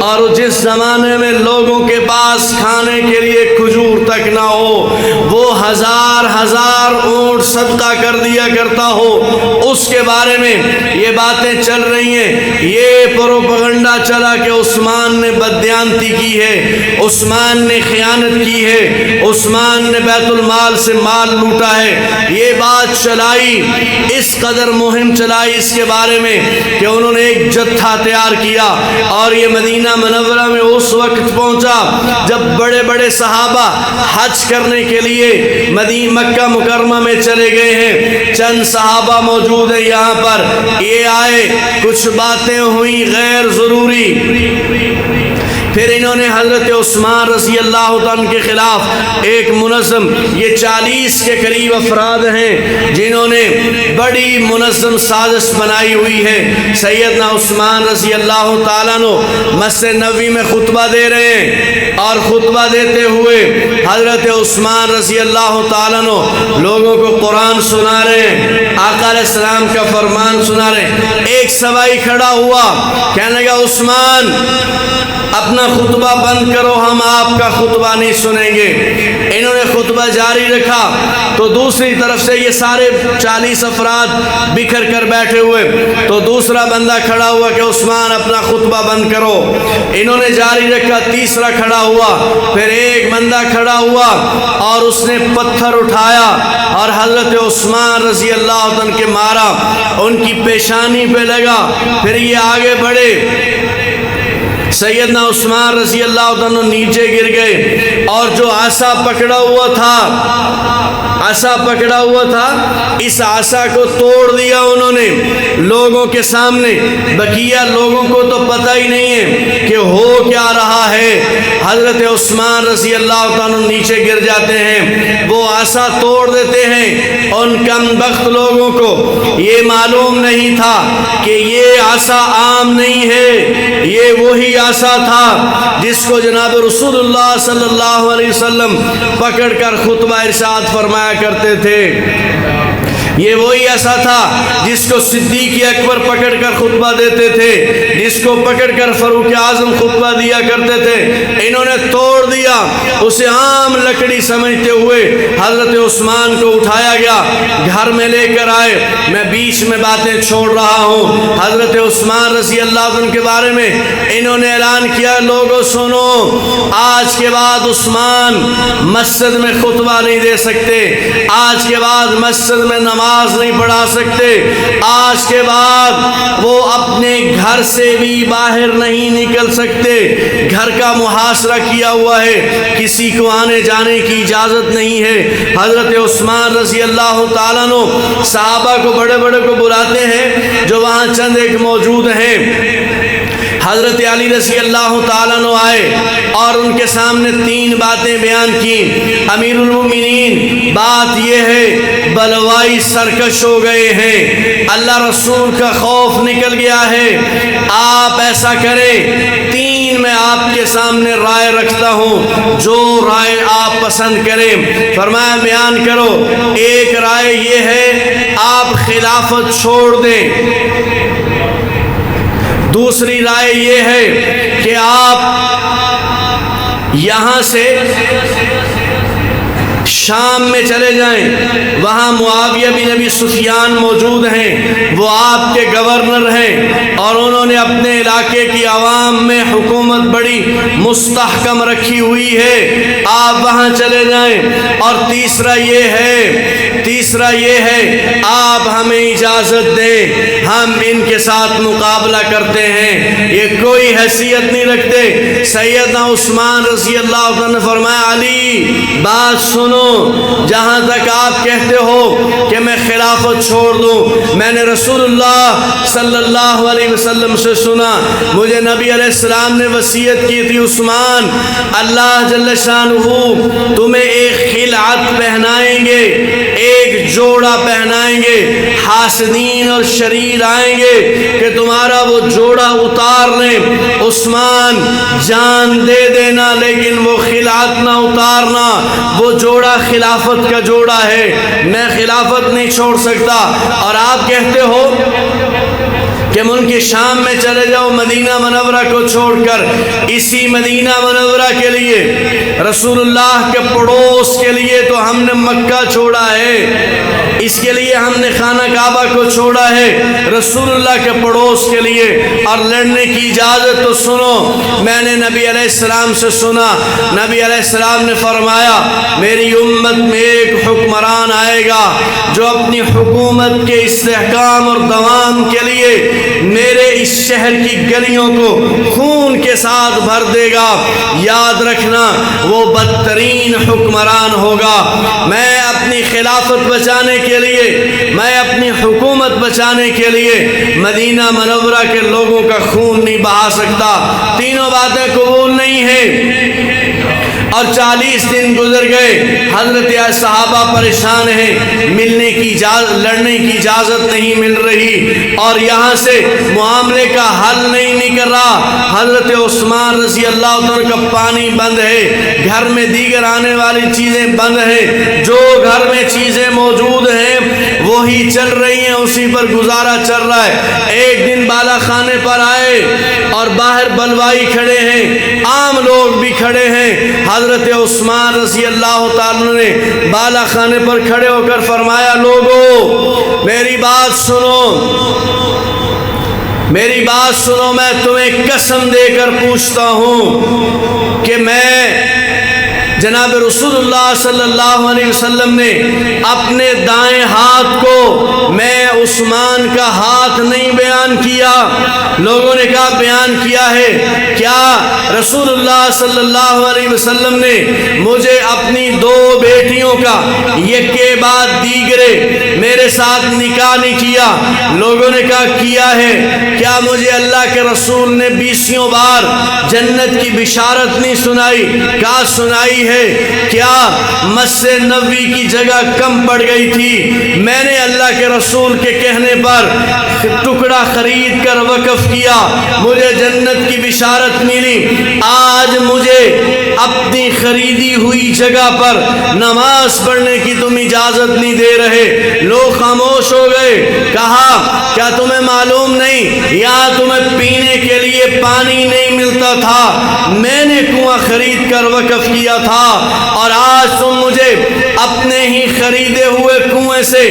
اور جس زمانے میں لوگوں کے پاس کھانے کے لیے کھجور تک نہ ہو، وہ ہزار ہزار اونٹ صدقہ کر دیا کرتا ہو، اس کے بارے میں یہ باتیں چل رہی ہیں۔ یہ پروپیگنڈا چلا کہ عثمان نے بددیانتی کی ہے، عثمان نے خیانت کی ہے، عثمان نے بیت المال سے مال لوٹا ہے۔ یہ بات چلائی، اس قدر مہم چلائی اس کے بارے میں کہ انہوں نے ایک جتھا تیار کیا، اور یہ مدینہ منورہ میں اس وقت پہنچا جب بڑے بڑے صحابہ حج کرنے کے لیے مکہ مکرمہ میں چلے گئے ہیں۔ چند صحابہ موجود ہیں یہاں پر، یہ آئے، کچھ باتیں ہوئی غیر ضروری، پھر انہوں نے حضرت عثمان رضی اللہ عنہ کے خلاف ایک منظم، یہ 40 کے قریب افراد ہیں جنہوں نے بڑی منظم سازش بنائی ہوئی ہے۔ سیدنا عثمان رضی اللہ تعالیٰ عنہ مسجد نبوی میں خطبہ دے رہے ہیں، اور خطبہ دیتے ہوئے حضرت عثمان رضی اللہ تعالیٰ عنہ لوگوں کو قرآن سنا رہے ہیں، آقا علیہ السلام کا فرمان سنا رہے ہیں۔ ایک سوائی کھڑا ہوا، کہنے لگا عثمان اپنا خطبہ بند کرو، ہم آپ کا خطبہ نہیں سنیں گے۔ انہوں نے خطبہ جاری رکھا تو دوسری طرف سے یہ سارے 40 افراد بکھر کر بیٹھے ہوئے، تو دوسرا بندہ کھڑا ہوا کہ عثمان اپنا خطبہ بند کرو۔ انہوں نے جاری رکھا، تیسرا کھڑا ہوا، پھر ایک بندہ کھڑا ہوا اور اس نے پتھر اٹھایا اور حضرت عثمان رضی اللہ عنہ کے مارا، ان کی پیشانی پہ لگا۔ پھر یہ آگے بڑھے، سیدنا عثمان رضی اللہ عنہ نیچے گر گئے، اور جو عصا پکڑا ہوا تھا اس عصا کو توڑ دیا انہوں نے لوگوں کے سامنے۔ بقیہ لوگوں کو تو پتہ ہی نہیں ہے کہ ہو کیا رہا ہے۔ حضرت عثمان رضی اللہ عنہ نیچے گر جاتے ہیں، وہ عصا توڑ دیتے ہیں۔ ان کم بخت لوگوں کو یہ معلوم نہیں تھا کہ یہ عصا عام نہیں ہے، یہ وہی عصا تھا جس کو جناب رسول اللہ صلی اللہ علیہ وسلم پکڑ کر خطبہ ارشاد فرمایا کرتے تھے۔ یہ وہی عصا تھا جس کو صدیق اکبر پکڑ کر خطبہ دیتے تھے، جس کو پکڑ کر فاروق اعظم خطبہ دیا کرتے تھے۔ انہوں نے توڑ دیا، اسے عام لکڑی سمجھتے ہوئے حضرت عثمان کو اٹھایا گیا، گھر میں لے کر آئے۔ میں بیچ میں باتیں چھوڑ رہا ہوں۔ حضرت عثمان رضی اللہ عنہ کے بارے میں انہوں نے اعلان کیا، لوگوں سنو، آج کے بعد عثمان مسجد میں خطبہ نہیں دے سکتے، آج کے بعد مسجد میں نماز نہیں پڑھا سکتے، آج کے بعد وہ اپنے گھر سے بھی باہر نہیں نکل سکتے۔ گھر کا محاصرہ کیا ہوا ہے، کسی کو آنے جانے کی اجازت نہیں ہے۔ حضرت عثمان رضی اللہ تعالیٰ عنہ صحابہ کو بڑے بڑے کو بلاتے ہیں جو وہاں چند ایک موجود ہیں۔ حضرت علی رضی اللہ تعالیٰ عنہ آئے اور ان کے سامنے 3 باتیں بیان کی۔ امیر المومنین، بات یہ ہے بلوائی سرکش ہو گئے ہیں، اللہ رسول کا خوف نکل گیا ہے، آپ ایسا کریں 3 میں آپ کے سامنے رائے رکھتا ہوں، جو رائے آپ پسند کریں۔ فرمایا بیان کرو۔ ایک رائے یہ ہے آپ خلافت چھوڑ دیں، دوسری رائے یہ ہے کہ آپ یہاں سے شام میں چلے جائیں، وہاں معاویہ بن ابی سفیان موجود ہیں، وہ آپ کے گورنر ہیں، اور انہوں نے اپنے علاقے کی عوام میں حکومت بڑی مستحکم رکھی ہوئی ہے، آپ وہاں چلے جائیں۔ اور تیسرا یہ ہے آپ ہمیں اجازت دیں، ہم ان کے ساتھ مقابلہ کرتے ہیں، یہ کوئی حیثیت نہیں رکھتے۔ سیدنا عثمان رضی اللہ عنہ نے فرمایا، علی بات سنو، جہاں تک آپ کہتے ہو کہ میں خلافت چھوڑ دوں، میں نے رسول اللہ صلی اللہ علیہ وسلم سے سنا، مجھے نبی علیہ السلام نے وصیت کی تھی، عثمان اللہ جل شانہ تمہیں ایک خلعت پہنائیں گے، ایک جوڑا پہنائیں گے، حاسدین اور شریر آئیں گے کہ تمہارا وہ جوڑا اتار لیں. عثمان جان دے دینا لیکن وہ خلافت نہ اتارنا. وہ جوڑا خلافت کا جوڑا ہے, میں خلافت نہیں چھوڑ سکتا. اور آپ کہتے ہو کہ ملک شام میں چلے جاؤ مدینہ منورہ کو چھوڑ کر. اسی مدینہ منورہ کے لیے, رسول اللہ کے پڑوس کے لیے تو ہم نے مکہ چھوڑا ہے, اس کے لیے ہم نے خانہ کعبہ کو چھوڑا ہے رسول اللہ کے پڑوس کے لیے. اور لڑنے کی اجازت تو سنو, میں نے نبی علیہ السلام سے سنا, نبی علیہ السلام نے فرمایا میری امت میں ایک حکمران آئے گا جو اپنی حکومت کے استحکام اور دوام کے لیے میرے اس شہر کی گلیوں کو خون کے ساتھ بھر دے گا. یاد رکھنا وہ بدترین حکمران ہوگا. میں اپنی خلافت بچانے کے لیے, میں اپنی حکومت بچانے کے لیے مدینہ منورہ کے لوگوں کا خون نہیں بہا سکتا. تینوں باتیں قبول نہیں ہیں. اور 40 دن گزر گئے, حضرت صحابہ پریشان ہیں, ملنے کی لڑنے کی اجازت نہیں مل رہی اور یہاں سے معاملے کا حل نہیں نکل رہا. حضرت عثمان رضی اللہ عنہ کا پانی بند ہے, گھر میں دیگر آنے والی چیزیں بند ہیں, جو گھر میں چیزیں موجود ہیں وہی چل رہی ہیں, اسی پر گزارا چل رہا ہے. ایک دن بالا خانے پر آئے اور باہر بلوائی کھڑے ہیں, عام لوگ بھی کھڑے ہیں. حضرت عثمان رضی اللہ تعالیٰ نے بالا خانے پر کھڑے ہو کر فرمایا لوگو میری بات سنو, میری بات سنو, میں تمہیں قسم دے کر پوچھتا ہوں کہ میں جناب رسول اللہ صلی اللہ علیہ وسلم نے اپنے دائیں ہاتھ کو میں عثمان کا ہاتھ نہیں بیان کیا. لوگوں نے کہا بیان کیا ہے. کیا رسول اللہ صلی اللہ علیہ وسلم نے مجھے اپنی 2 بیٹیوں کا یک کے بعد دیگرے میرے ساتھ نکاح نہیں کیا؟ لوگوں نے کہا کیا ہے. کیا مجھے اللہ کے رسول نے 20 بار جنت کی بشارت نہیں سنائی؟ کہا سنائی ہے. کیا مسجد نبوی کی جگہ کم پڑ گئی تھی؟ میں نے اللہ کے رسول کے کہنے پر ٹکڑا خرید کر وقف کیا, مجھے جنت کی بشارت ملی. آج مجھے اپنی خریدی ہوئی جگہ پر نماز پڑھنے کی تم اجازت نہیں دے رہے. لوگ خاموش ہو گئے. کہا کیا تمہیں معلوم نہیں یہاں تمہیں پینے کے لیے پانی نہیں ملتا تھا؟ میں نے کنواں خرید کر وقف کیا تھا اور آج تم مجھے اپنے ہی خریدے ہوئے کنویں سے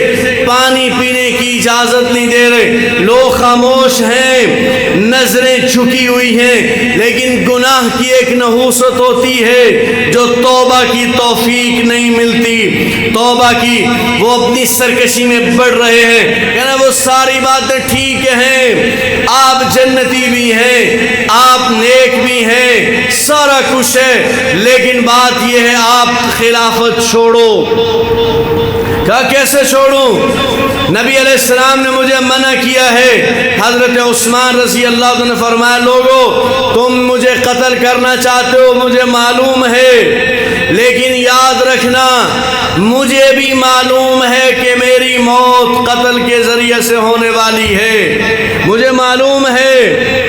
پانی پینے کی اجازت نہیں دے رہے. لوگ خاموش ہیں, نظریں جھکی ہوئی ہیں, لیکن گناہ کی ایک نحوست ہوتی ہے جو توبہ کی توفیق نہیں ملتی. توبہ کی وہ اپنی سرکشی میں بڑھ رہے ہیں. کہنا وہ ساری باتیں ٹھیک ہیں, آپ جنتی بھی ہیں, آپ نیک بھی ہیں, سارا کچھ ہے, لیکن بات یہ ہے آپ خلافت چھوڑو. کہا کیسے چھوڑوں؟ نبی علیہ السلام نے مجھے منع کیا ہے. حضرت عثمان رضی اللہ عنہ نے فرمایا لوگو تم مجھے قتل کرنا چاہتے ہو مجھے معلوم ہے, لیکن یاد رکھنا مجھے بھی معلوم ہے کہ میری موت قتل کے ذریعے سے ہونے والی ہے. مجھے معلوم ہے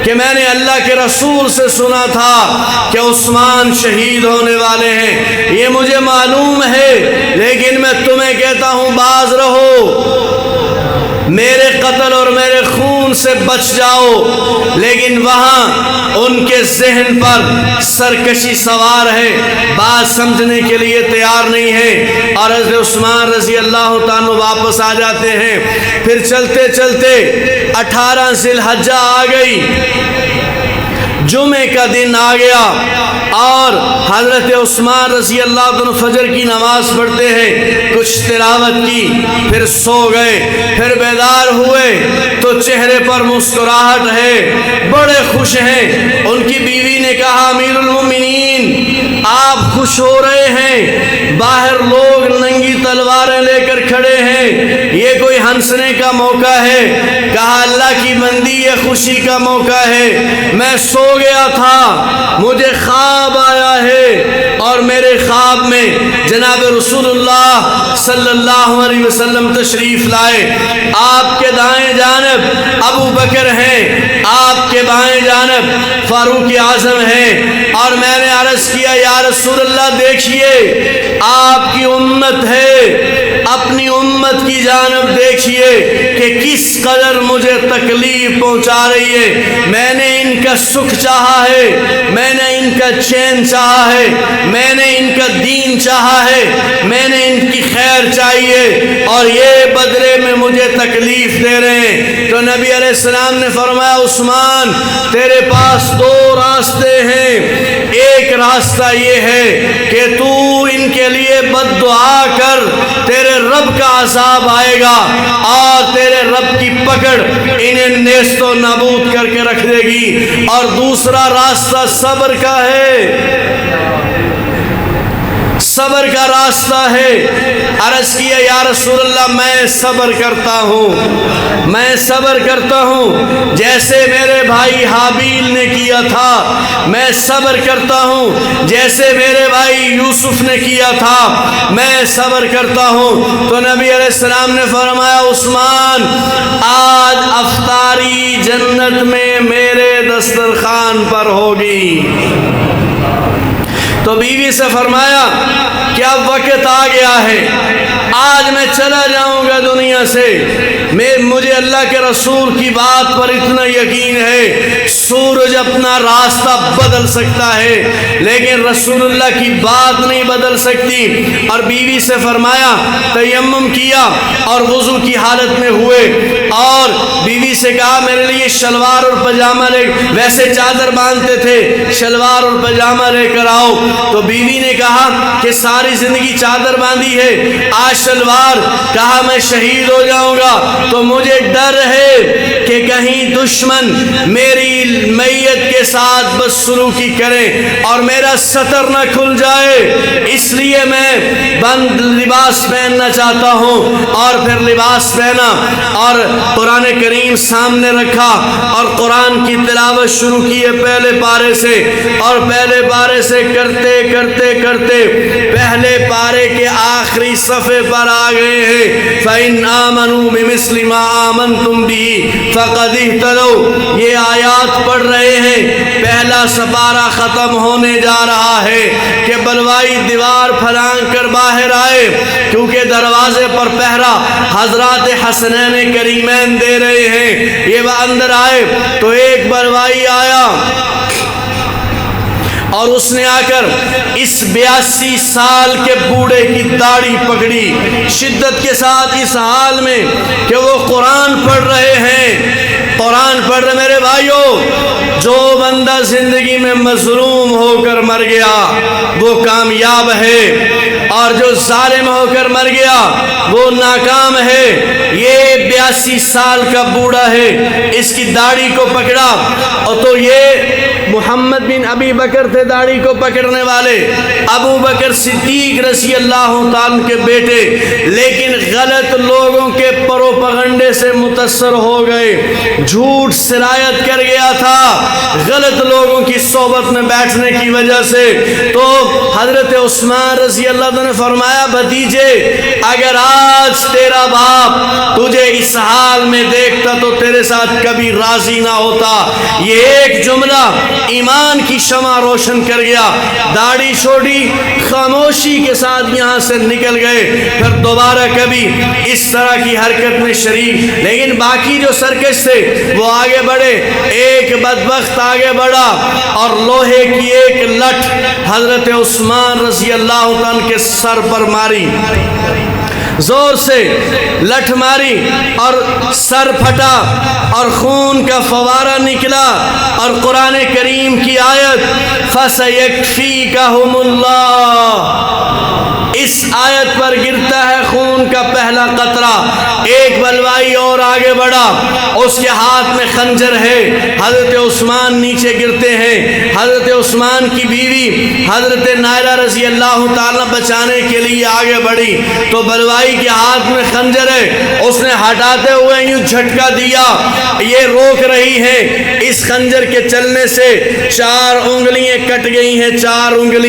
کہ میں نے اللہ کے رسول سے سنا تھا کہ عثمان شہید ہونے والے ہیں, یہ مجھے معلوم ہے, لیکن میں تمہیں کہتا ہوں باز رہو, میرے قتل اور میرے خون سے بچ جاؤ. لیکن وہاں ان کے ذہن پر سرکشی سوار ہے, بات سمجھنے کے لیے تیار نہیں ہے, اور حضرت عثمان رضی اللہ تعالیٰ واپس آ جاتے ہیں. پھر چلتے چلتے 18 ذی الحجہ آ گئی, جمعے کا دن آ گیا اور حضرت عثمان رضی اللہ عنہ فجر کی نماز پڑھتے ہیں, کچھ تلاوت کی, پھر سو گئے. پھر بیدار ہوئے تو چہرے پر مسکراہٹ ہے, بڑے خوش ہیں. ان کی بیوی نے کہا امیر المومنین آپ خوش ہو رہے ہیں, باہر لوگ ننگی تلواریں لے کر کھڑے ہیں, یہ کوئی ہنسنے کا موقع ہے؟ کہا اللہ کی بندی یہ خوشی کا موقع ہے, میں سو گیا تھا, مجھے خواب آیا ہے اور میرے خواب میں جناب رسول اللہ صلی اللہ علیہ وسلم تشریف لائے. آپ کے دائیں جانب ابو بکر ہیں، آپ کے بائیں جانب فاروق اعظم ہیں، اور میں نے عرض کیا یا رسول اللہ دیکھیے آپ کی امت ہے، اپنی امت کی جانب دیکھیے کہ کس قدر مجھے تکلیف پہنچا رہی ہے. میں نے ان کا سکھ چاہا ہے، میں نے ان کا چین چاہا ہے، میں نے ان کا دین چاہا ہے، میں نے ان کی خیر چاہیے، اور یہ بدلے میں مجھے تکلیف دے رہے ہیں. تو نبی علیہ السلام نے فرمایا عثمان تیرے پاس دو راستے ہیں. ایک راستہ یہ ہے کہ تو ان کے لیے بد دعا کر، تیرے رب کا عذاب آئے گا اور تیرے رب کی پکڑ انہیں نیست و نابود کر کے رکھ دے گی. اور دوسرا راستہ صبر کا ہے، صبر کا راستہ ہے. عرض کیا یا رسول اللہ میں صبر کرتا ہوں، میں صبر کرتا ہوں جیسے میرے بھائی حابیل نے کیا تھا، میں صبر کرتا ہوں جیسے میرے بھائی یوسف نے کیا تھا، میں صبر کرتا ہوں. تو نبی علیہ السلام نے فرمایا عثمان آج افطاری جنت میں میرے دسترخوان پر ہوگی. تو بیوی سے فرمایا کہ اب وقت آ گیا ہے، آج میں چلا جاؤں گا دنیا سے. مجھے اللہ کے رسول کی بات پر اتنا یقین ہے سورج اپنا راستہ بدل سکتا ہے لیکن رسول اللہ کی بات نہیں بدل سکتی. اور بیوی سے فرمایا تیمم کیا اور وضو کی حالت میں ہوئے، اور بیوی سے کہا میرے لیے شلوار اور پاجامہ لے، ویسے چادر باندھتے تھے، شلوار اور پاجامہ لے کر آؤ. تو بیوی نے کہا کہ ساری زندگی چادر باندھی ہے، آج شلوار. کہا میں شہید ہو جاؤں گا تو مجھے ڈر ہے کہ کہیں دشمن میری میت کے ساتھ بدسلوکی کرے اور میرا سطر نہ کھل جائے، اس لیے میں بند لباس پہننا چاہتا ہوں. اور پھر لباس پہنا اور قرآن کریم سامنے رکھا اور قرآن کی تلاوت شروع کی ہے پہلے پارے سے، اور پہلے پارے سے کرتے کرتے کرتے پہلے پارے کے آخری صفحے پر آ گئے ہیں. فَإِنْ آمَنُوا بِمِثْلِ مَا آمَنْتُمْ بِهِ فَقَدِ اهْتَدَوْا. یہ آیات پڑھ رہے ہیں، پہلا سپارہ ختم ہونے جا رہا ہے کہ بلوائی دیوار پھلانگ کر باہر آئے، کیونکہ دروازے پر پہرا حضرات حسنین کریمین دے رہے ہیں. یہ وہ اندر آئے تو ایک بلوائی آیا اور اس نے آ کر اس 82 سال کے بوڑھے کی داڑھی پکڑی شدت کے ساتھ، اس حال میں کہ وہ قرآن پڑھ رہے ہیں. قرآن پڑھ رہے میرے بھائیوں، جو بندہ زندگی میں مظلوم ہو کر مر گیا وہ کامیاب ہے، اور جو ظالم ہو کر مر گیا وہ ناکام ہے. یہ 82 سال کا بوڑھا ہے، اس کی داڑھی کو پکڑا، اور تو یہ محمد بن ابی بکر تھے داڑھی کو پکڑنے والے، ابو بکر صدیق رضی اللہ تعالیٰ کے بیٹے، لیکن غلط لوگوں کے پروپگنڈے سے متاثر ہو گئے، جھوٹ سرایت کر گیا تھا غلط لوگوں کی صحبت میں بیٹھنے کی وجہ سے. تو حضرت عثمان رضی اللہ عنہ نے فرمایا بھتیجے اگر آج تیرا باپ تجھے اس حال میں دیکھتا تو تیرے ساتھ کبھی راضی نہ ہوتا. یہ ایک جملہ ایمان کی شمع روشن کر گیا. داڑھی چھوڑی، خاموشی کے ساتھ یہاں سے نکل گئے، پھر دوبارہ کبھی اس طرح کی حرکت میں شریک. لیکن باقی جو سرکش تھے وہ آگے بڑھے. ایک بدبخت آگے بڑھا اور لوہے کی ایک لٹ حضرت عثمان رضی اللہ عنہ کے سر پر ماری، زور سے لٹ ماری اور سر پھٹا اور خون کا فوارہ نکلا، اور قرآن کریم کی آیت فَسَيَكْفِيكَهُمُ اللَّهُ اس آیت پر گرتا ہے خون کا پہلا قطرہ. ایک بلوائی اور آگے بڑھا، اس کے ہاتھ میں خنجر ہے، حضرت عثمان نیچے گرتے ہیں، حضرت عثمان کی بیوی حضرت نائلہ رضی اللہ تعالیٰ بچانے کے لیے آگے بڑھی تو بلوائی کے ہاتھ میں خنجر ہے، اس نے ہٹاتے ہوئے یوں جھٹکا دیا، یہ روک رہی ہے، اس خنجر کے چلنے سے 4 انگلیاں کٹ گئی ہیں، 4 انگلیاں،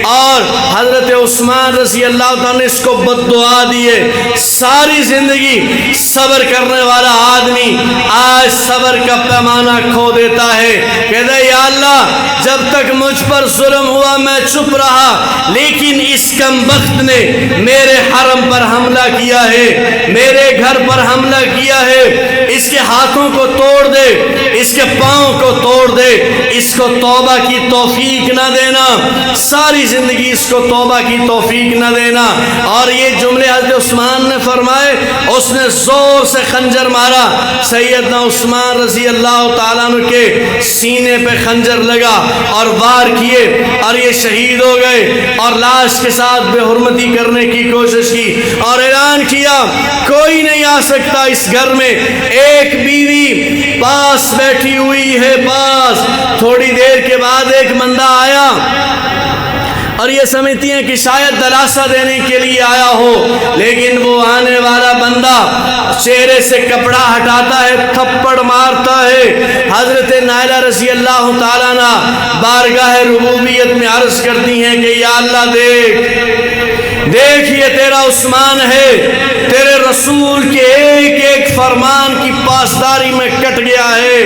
اور حضرت عثمان رضی اللہ تعالیٰ نے اس کو بد دعا دیے۔ ساری زندگی صبر کرنے والا آدمی آج صبر کا پیمانہ کھو دیتا ہے، کہتا ہے یا اللہ جب تک مجھ پر ظلم ہوا میں چپ رہا، لیکن اس کم بخت نے میرے حرم پر حملہ کیا ہے، میرے گھر پر حملہ کیا ہے، اس کے ہاتھوں کو توڑ دے، اس کے پاؤں کو توڑ دے، اس کو توبہ کی توفیق نہ دینا، ساری زندگی اس کو توبہ کی توفیق نہ دینا۔ اور یہ جملے حضرت عثمان نے فرمائے، اس نے زور سے خنجر مارا، سیدنا عثمان رضی اللہ تعالیٰ عنہ کے سینے پہ خنجر لگا اور وار کیے اور یہ شہید ہو گئے، اور لاش کے ساتھ بے حرمتی کرنے کی کوشش کی اور اعلان کیا کوئی نہیں آ سکتا اس گھر میں، ایک بیوی پاس بیٹھی ہوئی ہے پاس۔ تھوڑی دیر کے بعد ایک بندہ آیا اور یہ سمجھتی ہیں کہ شاید دلاسا دینے کے لیے آیا ہو، لیکن وہ آنے والا بندہ چہرے سے کپڑا ہٹاتا ہے، تھپڑ مارتا ہے۔ حضرت نائلہ رضی اللہ تعالیٰ عنہ بارگاہ ربوبیت میں عرض کرتی ہیں کہ یا اللہ دیکھ یہ تیرا عثمان ہے، تیرے رسول کے ایک ایک فرمان کی پاسداری میں کٹ گیا ہے،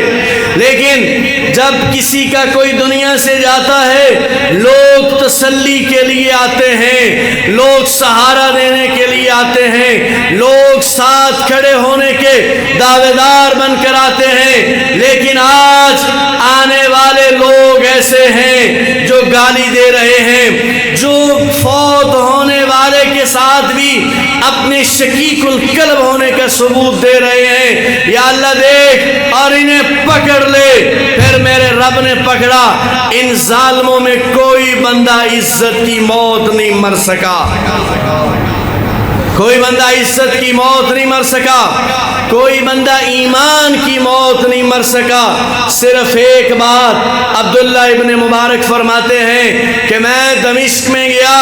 لیکن جب کسی کا کوئی دنیا سے جاتا ہے لوگ تسلی کے لیے آتے ہیں، لوگ سہارا دینے کے لیے آتے ہیں، لوگ ساتھ کھڑے ہونے کے دعوے دار بن کر آتے ہیں، لیکن آج آنے والے لوگ ایسے ہیں جو گالی دے رہے ہیں، جو فوت ہونے والے کے ساتھ بھی اپنے شقیق القلب ہونے کا ثبوت دے رہے ہیں۔ یا اللہ دیکھ اور انہیں پکڑ لے۔ پھر میرے رب نے پکڑا، ان ظالموں میں کوئی بندہ عزت کی موت نہیں مر سکا، کوئی بندہ عزت کی موت نہیں مر سکا، کوئی بندہ ایمان کی موت نہیں مر سکا۔ صرف ایک بات عبداللہ ابن مبارک فرماتے ہیں کہ میں دمشق میں گیا،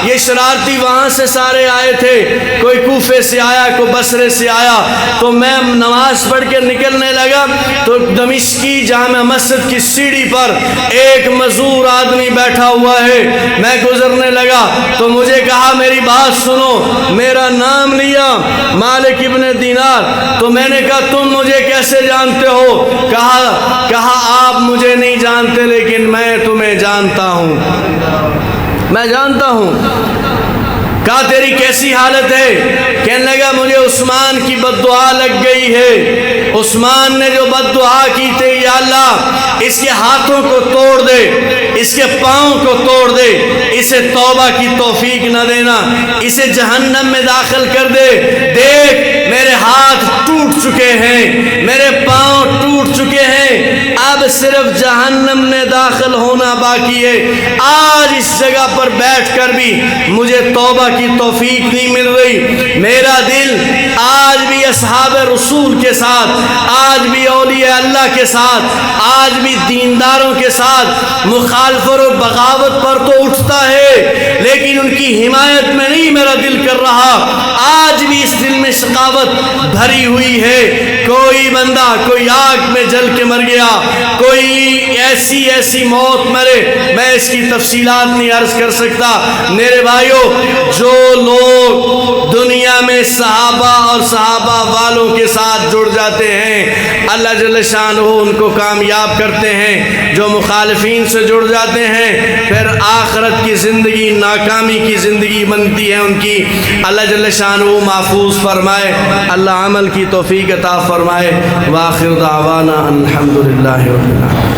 یہ شرارتی وہاں سے سارے آئے تھے، کوئی کوفے سے آیا، کوئی بصرے سے آیا، تو میں نماز پڑھ کے نکلنے لگا تو دمشق کی جامع مسجد کی سیڑھی پر ایک مزدور آدمی بیٹھا ہوا ہے، میں گزرنے لگا تو مجھے کہا میری بات سنو، میرا نام لیا مالک ابن دینار، تو میں نے کہا تم مجھے کیسے جانتے ہو؟ کہا آپ مجھے نہیں جانتے لیکن میں تمہیں جانتا ہوں، میں جانتا ہوں۔ کہا تیری کیسی حالت ہے؟ کہنے لگا مجھے عثمان کی بد دعا لگ گئی ہے، عثمان نے جو بد دعا کی تھی، یا اللہ اس کے ہاتھوں کو توڑ دے، اس کے پاؤں کو توڑ دے، اسے توبہ کی توفیق نہ دینا، اسے جہنم میں داخل کر دے۔ دیکھ میرے ہاتھ ٹوٹ چکے ہیں، میرے پاؤں ٹوٹ چکے ہیں، اب صرف جہنم میں داخل ہونا باقی ہے۔ آج اس جگہ پر بیٹھ کر بھی مجھے توبہ کی توفیق نہیں مل رہی۔ میرا دل آج بھی اصحاب رسول کے ساتھ، آج بھی اولیاء اللہ کے ساتھ، آج بھی دینداروں کے ساتھ مخالفت اور بغاوت پر تو اٹھتا ہے، لیکن ان کی حمایت میں نہیں میرا دل کر رہا۔ آج بھی اس دل میں شقاوت بھری ہوئی ہے۔ کوئی بندہ کوئی آگ میں جل کے مر گیا، کوئی ایسی موت مرے، میں اس کی تفصیلات نہیں عرض کر سکتا۔ میرے بھائیوں، جو لوگ دنیا میں صحابہ اور صحابہ والوں کے ساتھ جڑ جاتے ہیں اللہ جل شانہ ان کو کامیاب کرتے ہیں، جو مخالفین سے جڑ جاتے ہیں پھر آخرت کی زندگی ناکامی کی زندگی بنتی ہے ان کی۔ اللہ جل شانہ محفوظ فرمائے، اللہ عمل کی توفیق عطا فرمائے۔ وآخر دعوانا الحمدللہ رب العالمین۔